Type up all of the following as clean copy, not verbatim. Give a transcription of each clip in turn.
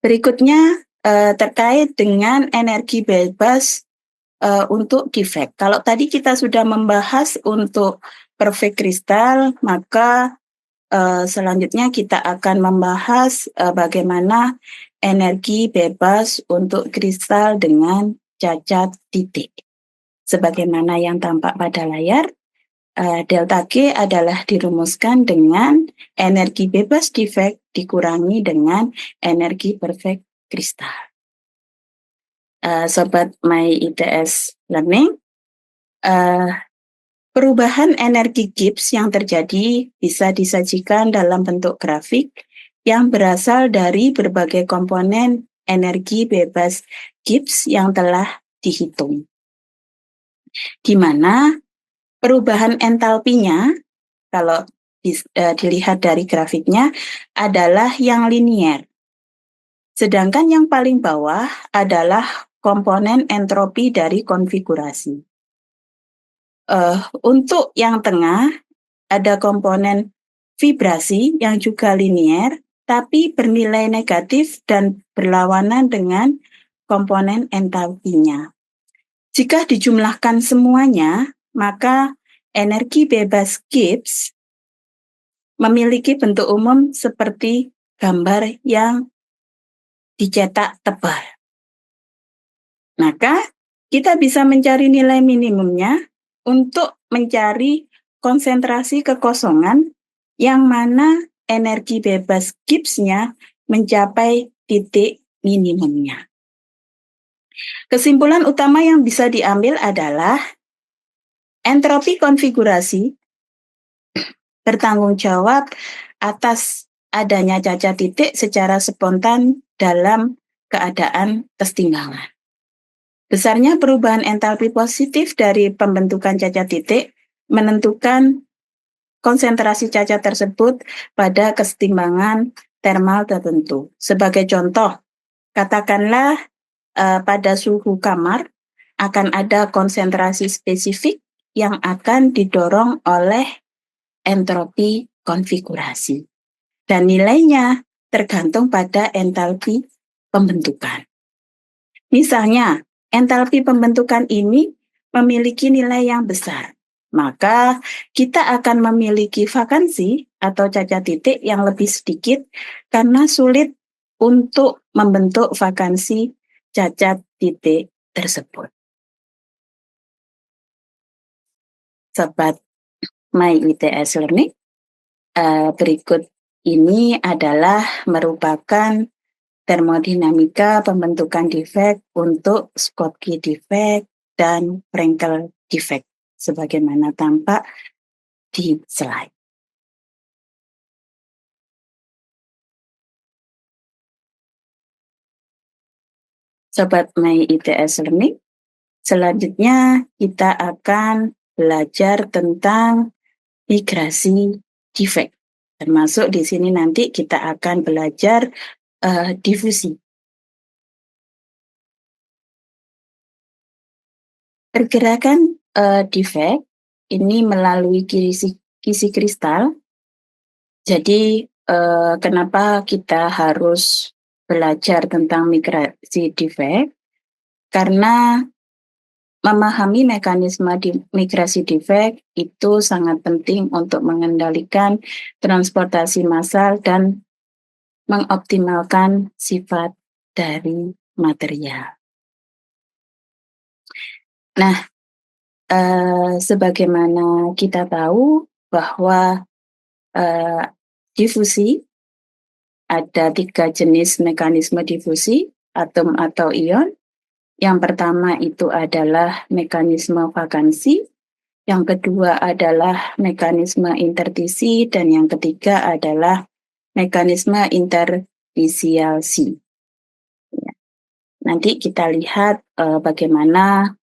Berikutnya terkait dengan energi bebas untuk defect. Kalau tadi kita sudah membahas untuk perfect crystal, maka selanjutnya kita akan membahas bagaimana energi bebas untuk kristal dengan cacat titik. Sebagaimana yang tampak pada layar, delta G adalah dirumuskan dengan energi bebas defect dikurangi dengan energi perfect kristal. Sobat My ITS Learning, perubahan energi Gibbs yang terjadi bisa disajikan dalam bentuk grafik yang berasal dari berbagai komponen energi bebas Gibbs yang telah dihitung, di mana perubahan entalpinya, kalau dilihat dari grafiknya, adalah yang linier. Sedangkan yang paling bawah adalah komponen entropi dari konfigurasi. Untuk yang tengah, ada komponen vibrasi yang juga linier, tapi bernilai negatif dan berlawanan dengan komponen entalpinya. Jika dijumlahkan semuanya, maka energi bebas Gibbs memiliki bentuk umum seperti gambar yang dicetak tebal. Maka kita bisa mencari nilai minimumnya untuk mencari konsentrasi kekosongan yang mana energi bebas Gibbs-nya mencapai titik minimumnya. Kesimpulan utama yang bisa diambil adalah entropi konfigurasi bertanggung jawab atas adanya cacat titik secara spontan dalam keadaan kesetimbangan. Besarnya perubahan entalpi positif dari pembentukan cacat titik menentukan konsentrasi cacat tersebut pada kesetimbangan termal tertentu. Sebagai contoh, katakanlah pada suhu kamar akan ada konsentrasi spesifik yang akan didorong oleh entropi konfigurasi. Dan nilainya tergantung pada entalpi pembentukan. Misalnya, entalpi pembentukan ini memiliki nilai yang besar, maka kita akan memiliki vakansi atau cacat titik yang lebih sedikit karena sulit untuk membentuk vakansi cacat titik tersebut. Sobat My ITS Learning, berikut ini adalah merupakan termodinamika pembentukan defect untuk Schottky defect dan Frenkel defect, sebagaimana tampak di slide. Sobat My ITS Learning, selanjutnya kita akan belajar tentang migrasi defect. Termasuk di sini nanti kita akan belajar difusi. Pergerakan defect ini melalui kisi kristal. Jadi kenapa kita harus belajar tentang migrasi defect? Karena memahami mekanisme migrasi defect itu sangat penting untuk mengendalikan transportasi massal dan mengoptimalkan sifat dari material. Nah, sebagaimana kita tahu bahwa difusi, ada 3 jenis mekanisme difusi, atom atau ion. Yang pertama itu adalah mekanisme vakansi, yang kedua adalah mekanisme intertisi, dan yang ketiga adalah mekanisme intertisiasi. Ya. Nanti kita lihat bagaimana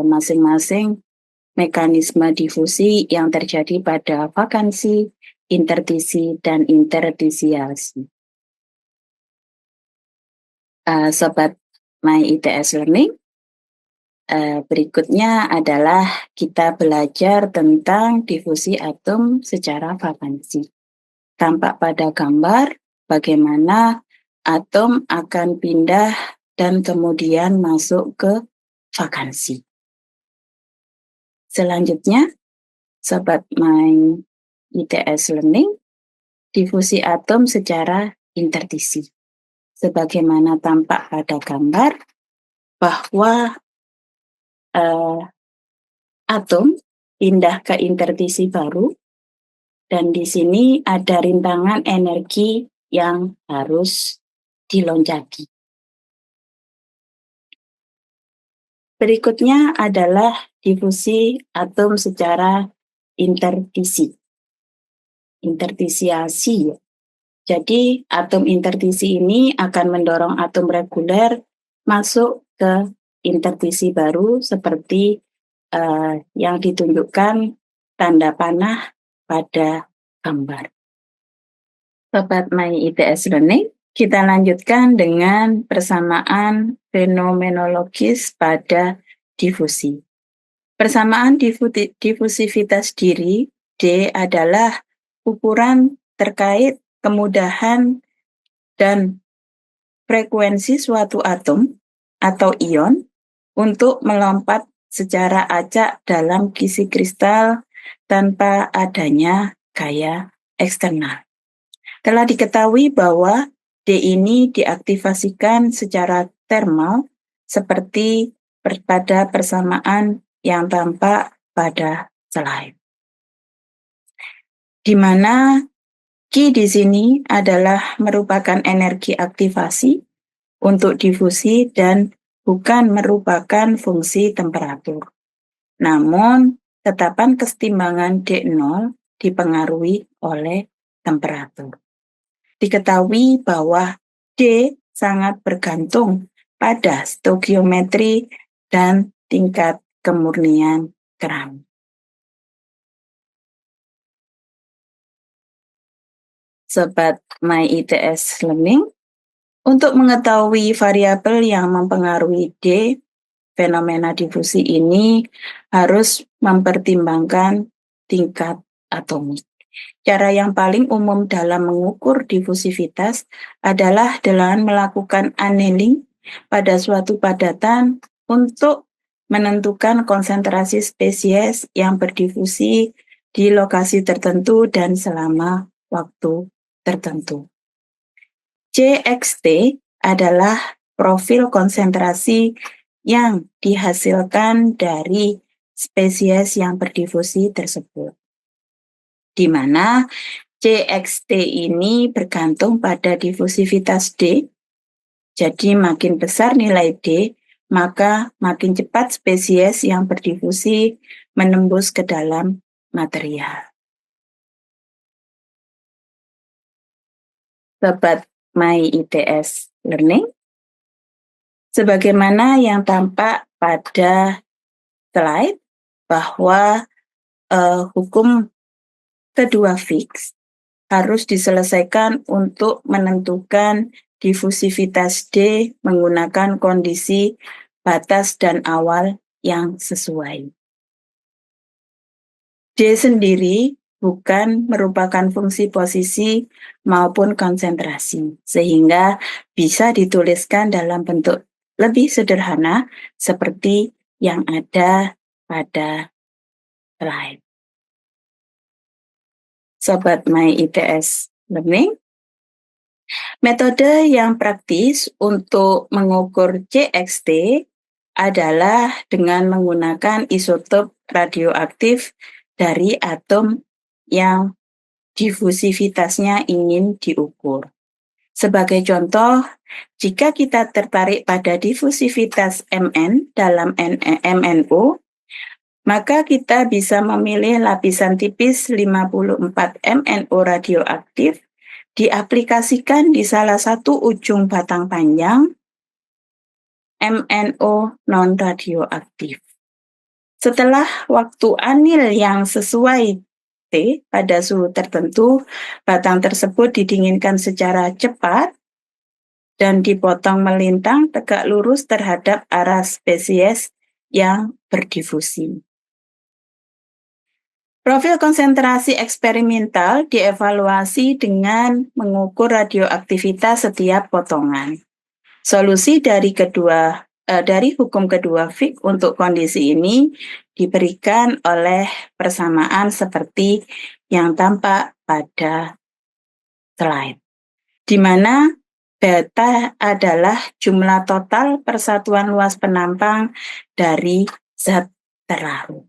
masing-masing mekanisme difusi yang terjadi pada vakansi, intertisi, dan intertisiasi. Sobat My ITS Learning, berikutnya adalah kita belajar tentang difusi atom secara vakansi. Tampak pada gambar bagaimana atom akan pindah dan kemudian masuk ke vakansi. Selanjutnya, Sobat My ITS Learning, difusi atom secara intertisi. Sebagaimana tampak pada gambar bahwa atom pindah ke intertisi baru, dan di sini ada rintangan energi yang harus diloncati. Berikutnya adalah difusi atom secara intertisi. Intertisiasi. Jadi atom intertisi ini akan mendorong atom reguler masuk ke intertisi baru seperti yang ditunjukkan tanda panah pada gambar. Sobat My ITS Learning, kita lanjutkan dengan persamaan fenomenologis pada difusi. Persamaan difusivitas diri, D, adalah ukuran terkait kemudahan dan frekuensi suatu atom atau ion untuk melompat secara acak dalam kisi kristal tanpa adanya gaya eksternal. Telah diketahui bahwa D ini diaktifasikan secara termal seperti pada persamaan yang tampak pada slide. Di mana Q di sini adalah merupakan energi aktivasi untuk difusi dan bukan merupakan fungsi temperatur. Namun, tetapan kesetimbangan D0 dipengaruhi oleh temperatur. Diketahui bahwa D sangat bergantung pada stoikiometri dan tingkat kemurnian keramik. Sobat My ITS Learning, untuk mengetahui variabel yang mempengaruhi D, fenomena difusi ini harus mempertimbangkan tingkat atomik. Cara yang paling umum dalam mengukur difusivitas adalah dengan melakukan annealing pada suatu padatan untuk menentukan konsentrasi spesies yang berdifusi di lokasi tertentu dan selama waktu tertentu. JXT adalah profil konsentrasi yang dihasilkan dari spesies yang berdifusi tersebut, di mana JXT ini bergantung pada difusivitas D. Jadi makin besar nilai D, maka makin cepat spesies yang berdifusi menembus ke dalam material. Sobat My ITS Learning, sebagaimana yang tampak pada slide bahwa hukum kedua Fick harus diselesaikan untuk menentukan difusivitas D menggunakan kondisi batas dan awal yang sesuai. D sendiri bukan merupakan fungsi posisi maupun konsentrasi, sehingga bisa dituliskan dalam bentuk lebih sederhana seperti yang ada pada slide. Sobat My ITS Learning, metode yang praktis untuk mengukur JXT adalah dengan menggunakan isotop radioaktif dari atom yang difusivitasnya ingin diukur. Sebagai contoh, jika kita tertarik pada difusivitas Mn dalam MnO, maka kita bisa memilih lapisan tipis 54 MnO radioaktif diaplikasikan di salah satu ujung batang panjang MnO non-radioaktif. Setelah waktu anil yang sesuai T pada suhu tertentu, batang tersebut didinginkan secara cepat dan dipotong melintang tegak lurus terhadap arah spesies yang berdifusi. Profil konsentrasi eksperimental dievaluasi dengan mengukur radioaktivitas setiap potongan. Solusi dari hukum kedua Fick untuk kondisi ini diberikan oleh persamaan seperti yang tampak pada slide, di mana beta adalah jumlah total persatuan luas penampang dari zat terlarut.